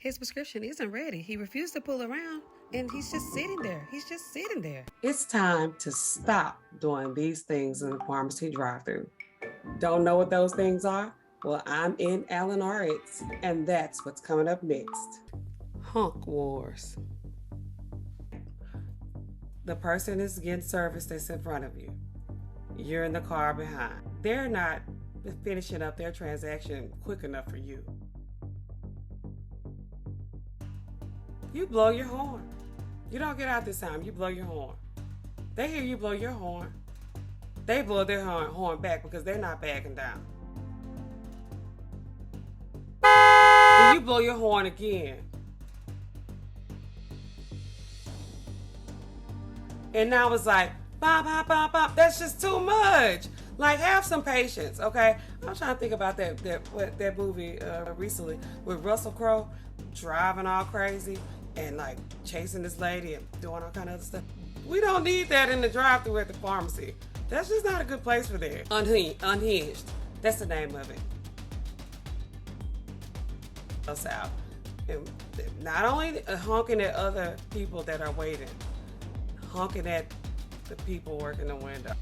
His prescription isn't ready. He refused to pull around, and he's just sitting there. He's just sitting there. It's time to stop doing these things in the pharmacy drive-thru. Don't know what those things are? Well, I'm in Allen RX, and that's what's coming up next. Honk Wars. The person is getting service that's in front of you. You're in the car behind. They're not finishing up their transaction quick enough for you. You blow your horn. You don't get out this time, you blow your horn. They hear you blow your horn. They blow their horn back because they're not backing down. Then you blow your horn again. And now it's like, bop, bop, bop, bop. That's just too much. Like, have some patience, okay? I'm trying to think about that movie recently with Russell Crowe driving all crazy and like chasing this lady and doing all kind of other stuff. We don't need that in the drive-thru at the pharmacy. That's just not a good place for that. Unhinged. That's the name of it. Out. And not only honking at other people that are waiting, honking at the people working the window.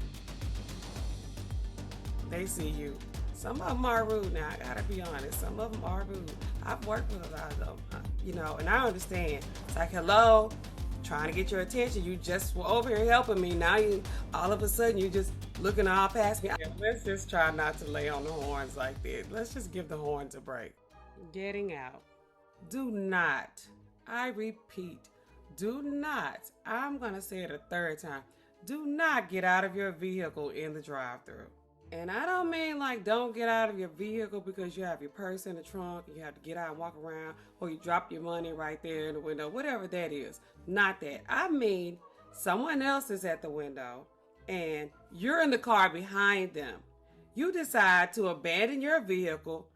They see you. Some of them are rude now, I gotta be honest. Some of them are rude. I've worked with a lot of them, and I understand. It's like, hello, trying to get your attention. You just were over here helping me. Now all of a sudden, you just looking all past me. Let's just try not to lay on the horns like that. Let's just give the horns a break. Getting out. Do not, I repeat, do not, I'm gonna say it a third time, do not get out of your vehicle in the drive-thru. And I don't mean like don't get out of your vehicle because you have your purse in the trunk and you have to get out and walk around, or you drop your money right there in the window, whatever that is. Not that. I mean someone else is at the window and you're in the car behind them. You decide to abandon your vehicle,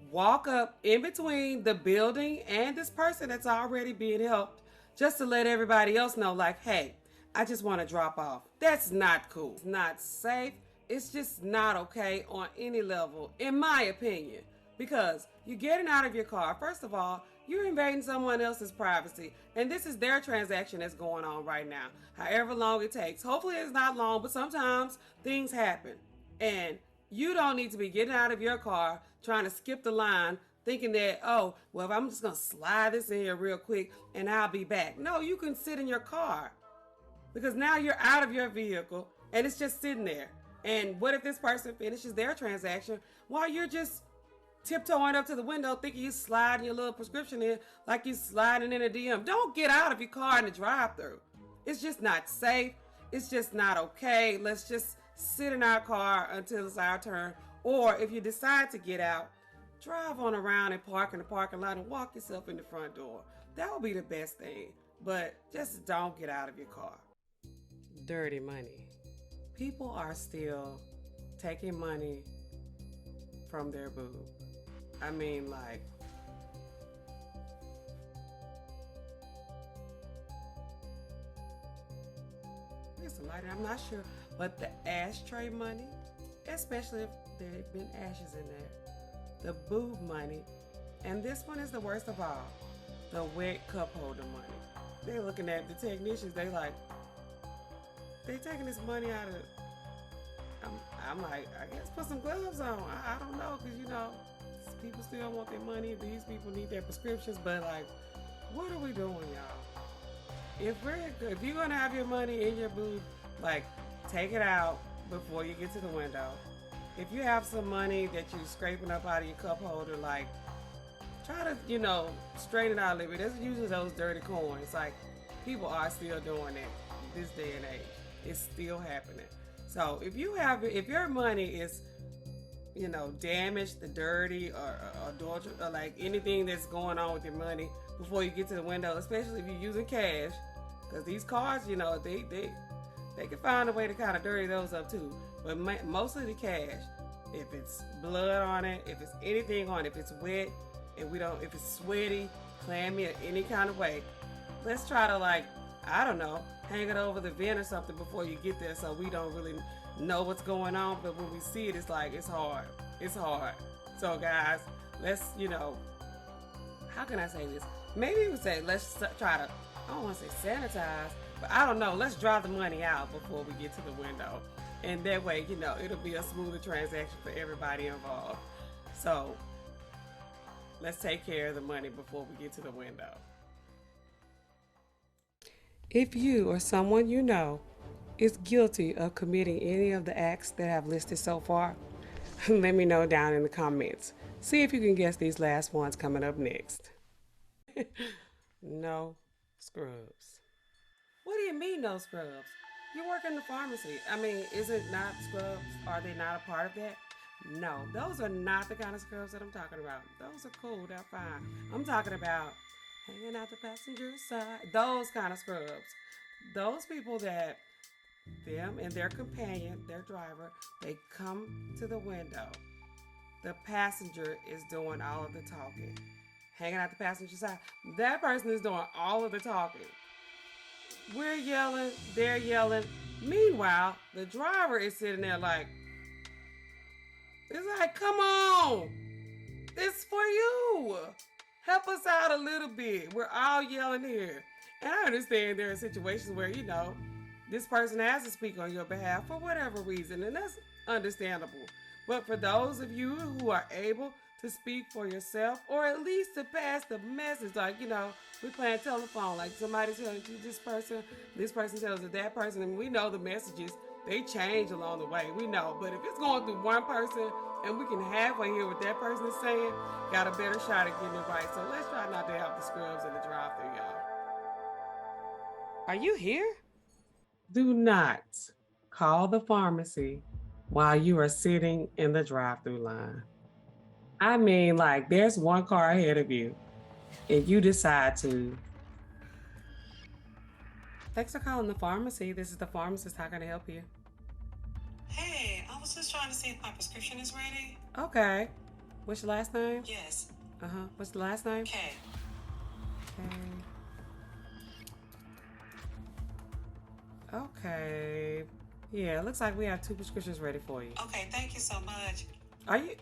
walk up in between the building and this person that's already being helped, just to let everybody else know, like, hey, I just want to drop off. That's not cool. It's not safe. It's just not okay on any level, in my opinion, because you're getting out of your car. First of all, you're invading someone else's privacy, and this is their transaction that's going on right now, however long it takes. Hopefully it's not long, but sometimes things happen, and you don't need to be getting out of your car trying to skip the line thinking that, oh, well, if I'm just going to slide this in here real quick and I'll be back. No, you can sit in your car because now you're out of your vehicle and it's just sitting there. And what if this person finishes their transaction while you're just tiptoeing up to the window thinking you're sliding your little prescription in like you're sliding in a DM? Don't get out of your car in the drive-thru. It's just not safe. It's just not okay. Let's just sit in our car until it's our turn. Or if you decide to get out, drive on around and park in the parking lot and walk yourself in the front door. That would be the best thing. But just don't get out of your car. Dirty money. People are still taking money from their boob. I mean, like, there's somebody, I'm not sure, but the ashtray money, especially if there have been ashes in there. The boob money, and this one is the worst of all, the wet cup holder money. They're looking at the technicians, they taking this money out of, I'm like, I guess put some gloves on. I don't know, because people still want their money, these people need their prescriptions, but like, what are we doing, y'all? If you're gonna have your money in your boob, like, take it out before you get to the window. If you have some money that you're scraping up out of your cup holder, like, try to, straighten it out a little bit. There's usually those dirty coins. Like, people are still doing that this day and age. It's still happening. So if your money is, damaged, the dirty, or adulterate, or like anything that's going on with your money before you get to the window, especially if you're using cash, because these cards, they can find a way to kind of dirty those up too. But mostly the cash, if it's blood on it, if it's anything on it, if it's wet, if it's sweaty, clammy, or any kind of way, let's try to, like, I don't know, hang it over the vent or something before you get there so we don't really know what's going on, but when we see it, it's like, it's hard. It's hard. So guys, let's, how can I say this? Maybe we would say, let's try to, I don't want to say sanitize, but I don't know. Let's draw the money out before we get to the window. And that way, it'll be a smoother transaction for everybody involved. So let's take care of the money before we get to the window. If you or someone you know is guilty of committing any of the acts that I've listed so far, let me know down in the comments. See if you can guess these last ones coming up next. No scrubs. What do you mean no scrubs? You work in the pharmacy. I mean, is it not scrubs? Are they not a part of that? No, those are not the kind of scrubs that I'm talking about. Those are cool, they're fine. I'm talking about hanging out the passenger side. Those kind of scrubs. Those people that them and their companion, their driver, they come to the window. The passenger is doing all of the talking. Hanging out the passenger side. That person is doing all of the talking. We're yelling, they're yelling. Meanwhile, the driver is sitting there like, it's like, come on. It's for you. Help us out a little bit. We're all yelling here. And I understand there are situations where, this person has to speak on your behalf for whatever reason, and that's understandable. But for those of you who are able to speak for yourself, or at least to pass the message, like, we're playing telephone, like somebody's telling you this person tells it that person, and we know the messages, they change along the way, we know. But if it's going through one person, and we can halfway hear what that person is saying, got a better shot at getting it right. So let's try not to have the scrubs in the drive-thru, y'all. Are you here? Do not call the pharmacy while you are sitting in the drive-thru line. I mean, like, there's one car ahead of you, and you decide to. Thanks for calling the pharmacy. This is the pharmacist. How can I help you? Hey, I was just trying to see if my prescription is ready. Okay. What's your last name? Yes. What's the last name? Okay. Okay. Yeah, it looks like we have 2 prescriptions ready for you. Okay, thank you so much. Are you...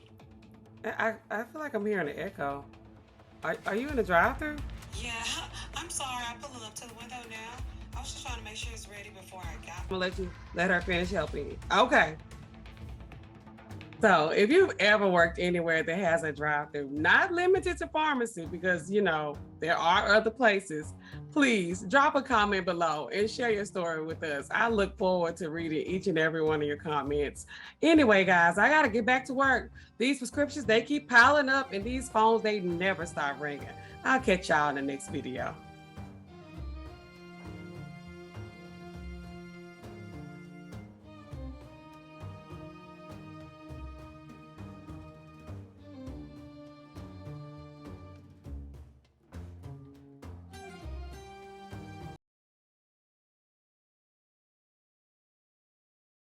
I feel like I'm hearing an echo. Are you in the drive-thru? Yeah, I'm sorry. I'm pulling up to the window now. I was just trying to make sure it's ready before I got it. I'm gonna let her finish helping you. Okay. So if you've ever worked anywhere that has a drive-thru, not limited to pharmacy, because there are other places, please drop a comment below and share your story with us. I look forward to reading each and every one of your comments. Anyway, guys, I gotta get back to work. These prescriptions, they keep piling up, and these phones, they never stop ringing. I'll catch y'all in the next video.